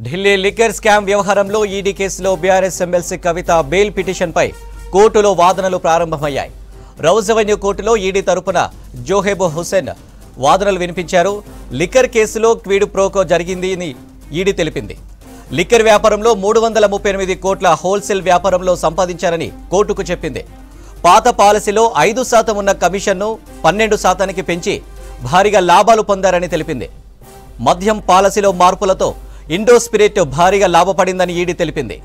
Delhi liquor scam వ్యవహారంలో ED కేసులో BRS MLC కవిత bail పిటిషన్పై కోర్టులో వాదనలు ప్రారంభమయ్యాయి. రౌజ్ అవెన్యూ కోర్టులో ఈడీ తరపున జోహెబ్ హుస్సేన్ వాదనలు వినిపించారు. లిక్కర్ కేసులో క్విడ్ ప్రోకో జరిగిందని ఈడీ తెలిపింది. లిక్కర్ వ్యాపారంలో 338 కోట్ల హోల్సేల్ వ్యాపారంలో సంపాదించారని కోర్టుకు చెప్పింది. పాత పాలసీలో 5% ఉన్న కమిషన్ను 12%కి పెంచి భారీగా లాభాలు పొందారని తెలిపింది. మద్యం పాలసీలో మార్పులతో ఇండో స్పిరిట్ భారీగా లాభపడిందని ఈడీ తెలిపింది.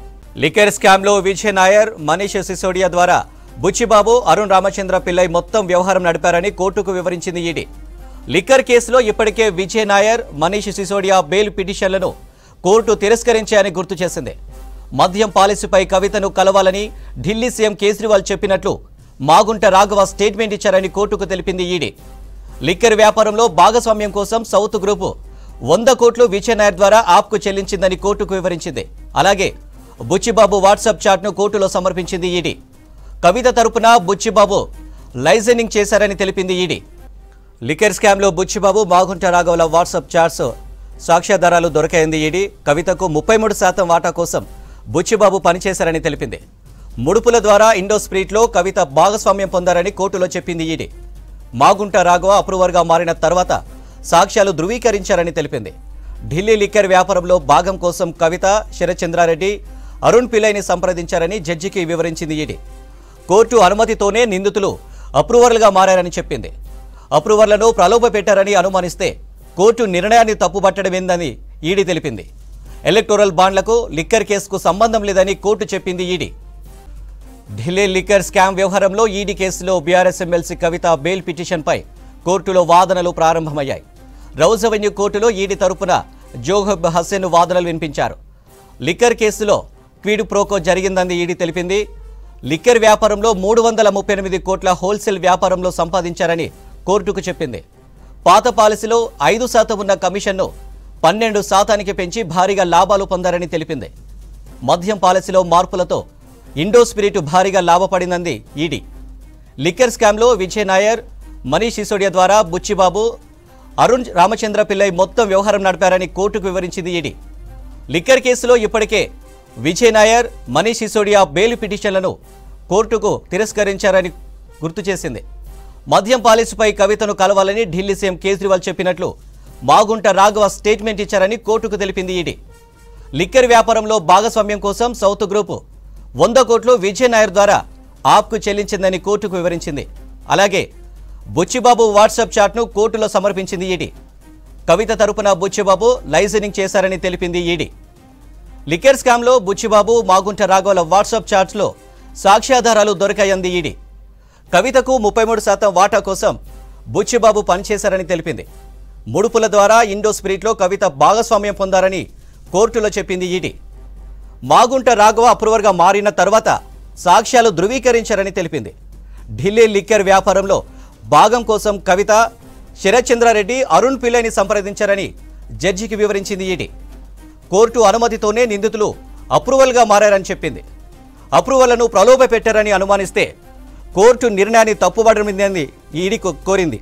లిక్కర్ స్కామ్లో విజయ్ నాయర్, మనీష్ సిసోడియా ద్వారా బుచ్చిబాబు, అరుణ్ రామచంద్ర పిల్లై మొత్తం వ్యవహారం నడిపారని కోర్టుకు వివరించింది ఈడీ. లిక్కర్ కేసులో ఇప్పటికే విజయ్ నాయర్, మనీష్ సిసోడియా బెయిల్ పిటిషన్లను కోర్టు తిరస్కరించాయని గుర్తు చేసింది. మద్యం పాలసీపై కవితను కలవాలని ఢిల్లీ సీఎం కేజ్రీవాల్ చెప్పినట్లు మాగుంట రాఘవ స్టేట్మెంట్ ఇచ్చారని కోర్టుకు తెలిపింది ఈడీ. లిక్కర్ వ్యాపారంలో భాగస్వామ్యం కోసం సౌత్ గ్రూపు 100 కోట్లు విజయ్ నాయర్ ద్వారా ఆప్కు చెల్లించిందని కోర్టుకు వివరించింది. అలాగే బుచ్చిబాబు వాట్సాప్ చాట్ను కోర్టులో సమర్పించింది ఈడీ. కవిత తరపున బుచ్చిబాబు లైజనింగ్ చేశారని తెలిపింది ఈడీ. లిక్కర్ స్కామ్లో బుచ్చిబాబు, మాగుంట రాఘవల వాట్సాప్ చాట్స్ సాక్ష్యాధారాలు దొరికాయింది ఈడీ. కవితకు 33% వాటా కోసం బుచ్చిబాబు పనిచేశారని తెలిపింది. ముడుపుల ద్వారా ఇండో స్పిరిట్లో కవిత భాగస్వామ్యం పొందారని కోర్టులో చెప్పింది ఈడీ. మాగుంట రాఘవ అప్రూవర్గా మారిన తర్వాత సాక్ష్యాలు ధృవీకరించారని తెలిపింది. ఢిల్లీ లిక్కర్ వ్యాపారంలో భాగం కోసం కవిత, శరత్చంద్రారెడ్డి, అరుణ్ పిల్లైని సంప్రదించారని జడ్జికి వివరించింది ఈడీ. కోర్టు అనుమతితోనే నిందితులు అప్రూవర్లుగా మారారని చెప్పింది. అప్రూవర్లను ప్రలోభపెట్టారని అనుమానిస్తే కోర్టు నిర్ణయాన్ని తప్పుబట్టడమేందని ఈడీ తెలిపింది. ఎలక్టోరల్ బాండ్లకు లిక్కర్ కేసుకు సంబంధం లేదని కోర్టు చెప్పింది ఈడీ. ఢిల్లీ లిక్కర్ స్కామ్ వ్యవహారంలో ఈడీ కేసులో బీఆర్ఎస్ ఎమ్మెల్సీ కవిత బెయిల్ పిటిషన్పై కోర్టులో వాదనలు ప్రారంభమయ్యాయి. రౌజ్ అవెన్యూ కోర్టులో ఈడీ తరపున జోహెబ్ హుస్సేన్ వాదనలు వినిపించారు. లిక్కర్ కేసులో క్విడ్ ప్రోకో జరిగిందని ఈడీ తెలిపింది. లిక్కర్ వ్యాపారంలో 338 కోట్ల హోల్సేల్ వ్యాపారంలో సంపాదించారని కోర్టుకు చెప్పింది. పాత పాలసీలో 5% ఉన్న కమిషన్ను 12%కి పెంచి భారీగా లాభాలు పొందారని తెలిపింది. మద్యం పాలసీలో మార్పులతో ఇండో స్పిరిట్ భారీగా లాభపడిందంది ఈడీ. లిక్కర్ స్కామ్లో విజయ్ నాయర్, మనీష్ సిసోడియా ద్వారా బుచ్చిబాబు, అరుణ్ రామచంద్ర పిల్లై మొత్తం వ్యవహారం నడిపారని కోర్టుకు వివరించింది ఈడీ. లిక్కర్ కేసులో ఇప్పటికే విజయ్ నాయర్, మనీష్ సిసోడియా బెయిల్ పిటిషన్లను కోర్టుకు తిరస్కరించారని గుర్తు చేసింది. మద్యం పాలసీపై కవితను కలవాలని ఢిల్లీ సీఎం కేజ్రీవాల్ చెప్పినట్లు మాగుంట రాఘవ స్టేట్మెంట్ ఇచ్చారని కోర్టుకు తెలిపింది ఈడీ. లిక్కర్ వ్యాపారంలో భాగస్వామ్యం కోసం సౌత్ గ్రూపు 100 కోట్లు విజయ్ నాయర్ ద్వారా ఆప్కు చెల్లించిందని కోర్టుకు వివరించింది. అలాగే బుచ్చిబాబు వాట్సాప్ చాట్ను కోర్టులో సమర్పించింది ఈడీ. కవిత తరపున బుచ్చిబాబు లైజనింగ్ చేశారని తెలిపింది ఈడీ. లిక్కర్ స్కామ్లో బుచ్చిబాబు, మాగుంట రాఘవల వాట్సాప్ చాట్స్లో సాక్ష్యాధారాలు దొరికాయంది ఈడీ. కవితకు 33% వాటా కోసం బుచ్చిబాబు పనిచేశారని తెలిపింది. ముడుపుల ద్వారా ఇండో స్పిరిట్లో కవిత భాగస్వామ్యం పొందారని కోర్టులో చెప్పింది ఈడీ. మాగుంట రాఘవ అప్రూవర్గా మారిన తర్వాత సాక్ష్యాలు ధృవీకరించారని తెలిపింది. ఢిల్లీ లిక్కర్ వ్యాపారంలో భాగం కోసం కవిత, శరత్చంద్రారెడ్డి, అరుణ్ పిల్లైని సంప్రదించారని జడ్జికి వివరించింది ఈడీ. కోర్టు అనుమతితోనే నిందితులు అప్రూవల్గా మారారని చెప్పింది. అప్రూవల్లను ప్రలోభపెట్టారని అనుమానిస్తే కోర్టు నిర్ణయాన్ని తప్పుబడమిందని ఈడీ కోరింది.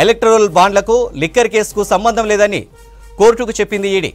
ఎలక్టోరల్ బాండ్లకు లిక్కర్ కేసుకు సంబంధం లేదని కోర్టుకు చెప్పింది ఈడీ.